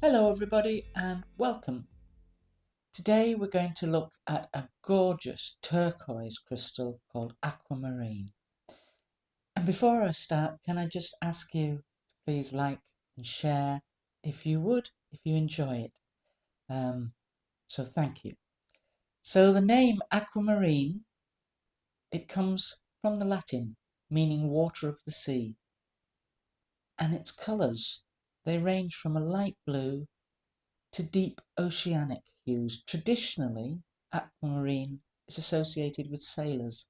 Hello everybody and welcome. Today we're going to look at a gorgeous turquoise crystal called Aqua Marine. And before I start, can I just ask you to please like and share if you would, if you enjoy it. So thank you. So the name Aqua Marine, it comes from the Latin meaning water of the sea. And its colours, they range from a light blue to deep oceanic hues. Traditionally, aquamarine is associated with sailors,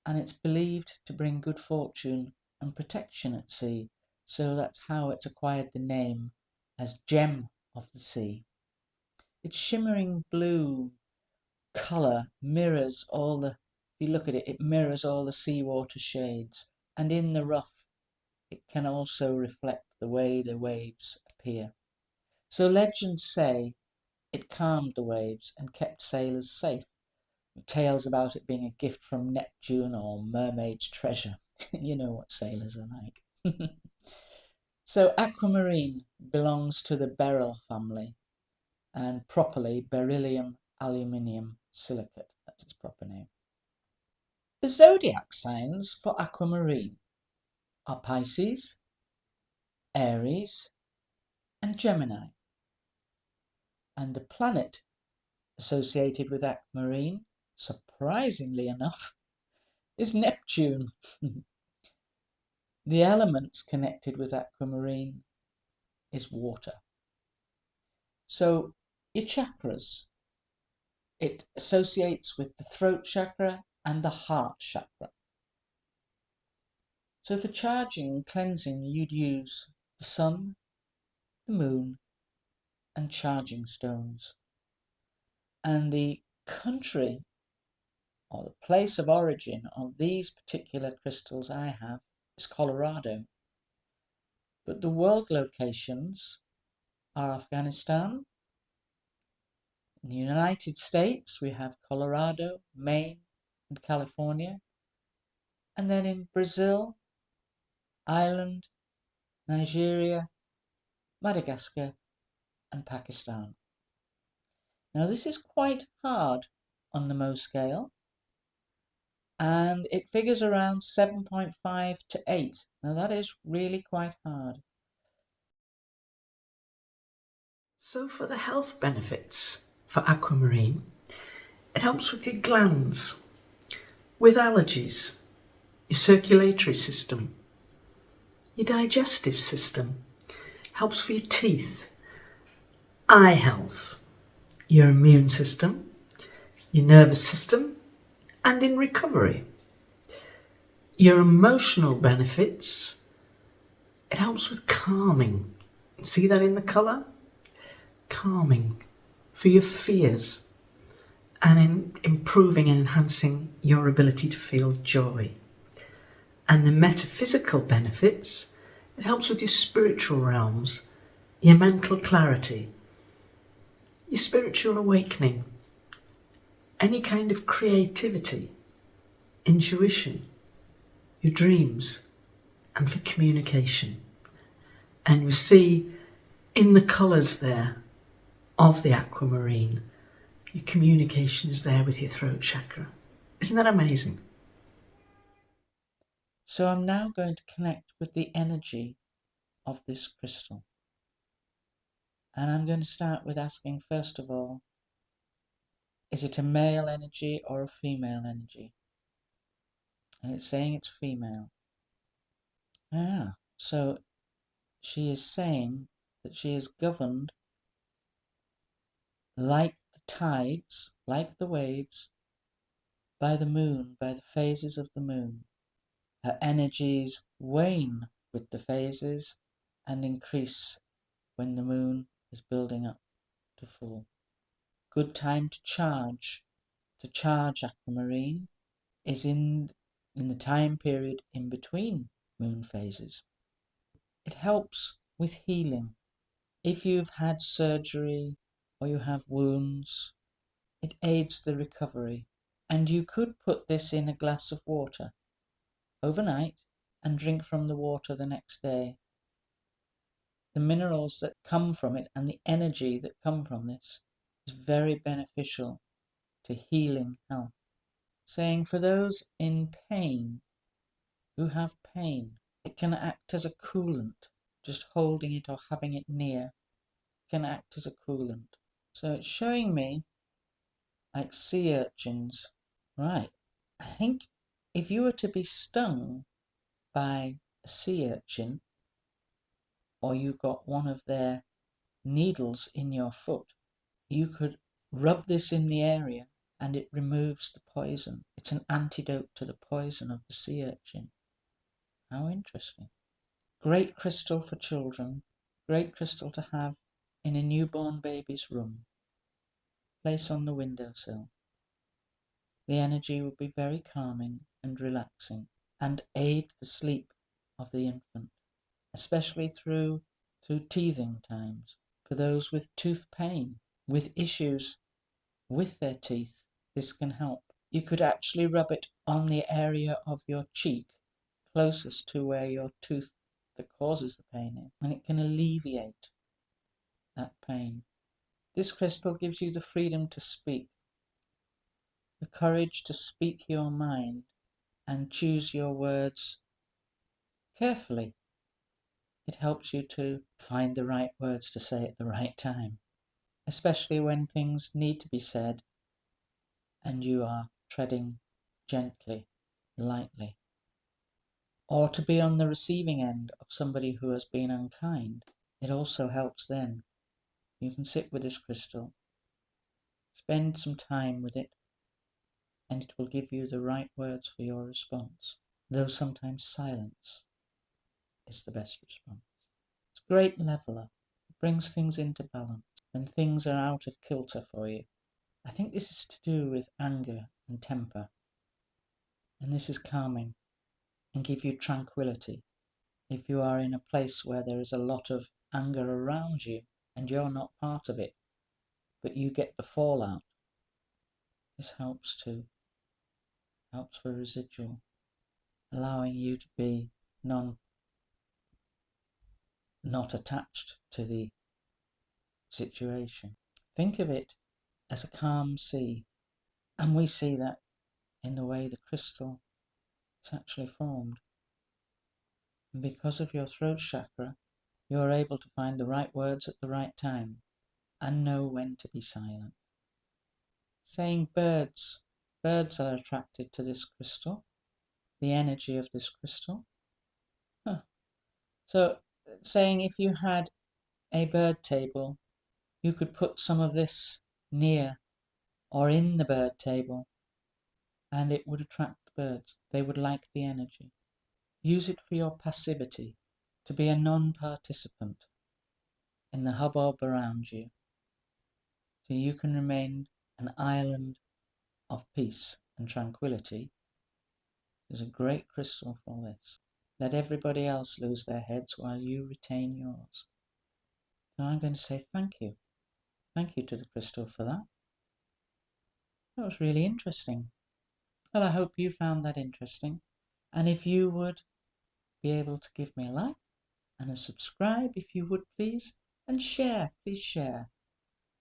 and it's believed to bring good fortune and protection at sea, so that's how it's acquired the name as Gem of the Sea. Its shimmering blue colour mirrors all the, if you look at it, it mirrors all the seawater shades, and in the rough it can also reflect the way the waves appear. So legends say it calmed the waves and kept sailors safe. Tales about it being a gift from Neptune or mermaid's treasure. You know what sailors are like. So aquamarine belongs to the beryl family and properly beryllium aluminium silicate. That's its proper name. The zodiac signs for aquamarine are Pisces, Aries and Gemini. And the planet associated with aquamarine, surprisingly enough, is Neptune. The elements connected with aquamarine is water. So your chakras, it associates with the throat chakra and the heart chakra. So for charging and cleansing, you'd use the sun, the moon, and charging stones. And the country or the place of origin of these particular crystals I have is Colorado. But the world locations are Afghanistan. In the United States, we have Colorado, Maine, and California. And then in Brazil, Ireland, Nigeria, Madagascar, and Pakistan. Now, this is quite hard on the Mohs scale, and it figures around 7.5 to 8. Now, that is really quite hard. So, for the health benefits for aquamarine, it helps with your glands, with allergies, your circulatory system, your digestive system, helps for your teeth, eye health, your immune system, your nervous system, and in recovery. Your emotional benefits, it helps with calming. See that in the colour? Calming for your fears and in improving and enhancing your ability to feel joy. And the metaphysical benefits, it helps with your spiritual realms, your mental clarity, your spiritual awakening, any kind of creativity, intuition, your dreams, and for communication. And you see in the colours there of the aquamarine, your communication is there with your throat chakra. Isn't that amazing? So I'm now going to connect with the energy of this crystal. And I'm going to start with asking, first of all, is it a male energy or a female energy? And it's saying it's female. So she is saying that she is governed like the tides, like the waves, by the moon, by the phases of the moon. Her energies wane with the phases and increase when the moon is building up to full. Good time to charge aquamarine is in the time period in between moon phases. It helps with healing. If you've had surgery or you have wounds, it aids the recovery. And you could put this in a glass of water overnight and drink from the water the next day. the minerals that come from it and the energy that come from this is very beneficial to healing health. Saying for those in pain, who have pain, it can act as a coolant. Just holding it or having it near can act as a coolant. So it's showing me like sea urchins. Right. I think if you were to be stung by a sea urchin, or you got one of their needles in your foot, you could rub this in the area and it removes the poison. It's an antidote to the poison of the sea urchin. How interesting. Great crystal for children. Great crystal to have in a newborn baby's room. Place on the windowsill. The energy will be very calming and relaxing and aid the sleep of the infant, especially through teething times. For those with tooth pain, with issues with their teeth, this can help. You could actually rub it on the area of your cheek closest to where your tooth that causes the pain is, and it can alleviate that pain. This crystal gives you the freedom to speak, the courage to speak your mind and choose your words carefully. It helps you to find the right words to say at the right time, especially when things need to be said and you are treading gently, lightly. Or to be on the receiving end of somebody who has been unkind. It also helps then. You can sit with this crystal, spend some time with it, and it will give you the right words for your response, though sometimes silence is the best response. It's a great leveler. It brings things into balance when things are out of kilter for you. I think this is to do with anger and temper, and this is calming and give you tranquility. If you are in a place where there is a lot of anger around you and you're not part of it, but you get the fallout, this helps too. Helps for residual, allowing you to be not attached to the situation. Think of it as a calm sea, and we see that in the way the crystal is actually formed. And because of your throat chakra, you are able to find the right words at the right time and know when to be silent. Saying birds are attracted to this crystal, the energy of this crystal. So saying if you had a bird table, you could put some of this near or in the bird table and it would attract the birds. They would like the energy. Use it for your passivity, to be a non-participant in the hubbub around you, so you can remain an island of peace and tranquility. There's a great crystal for this. Let everybody else lose their heads while you retain yours. So I'm going to say thank you. Thank you to the crystal for that. That was really interesting. Well, I hope you found that interesting. And if you would be able to give me a like and a subscribe, if you would please, and share, please share.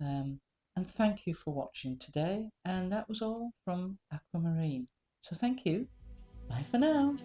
And thank you for watching today. And that was all from Aqua Marine. So thank you. Bye for now.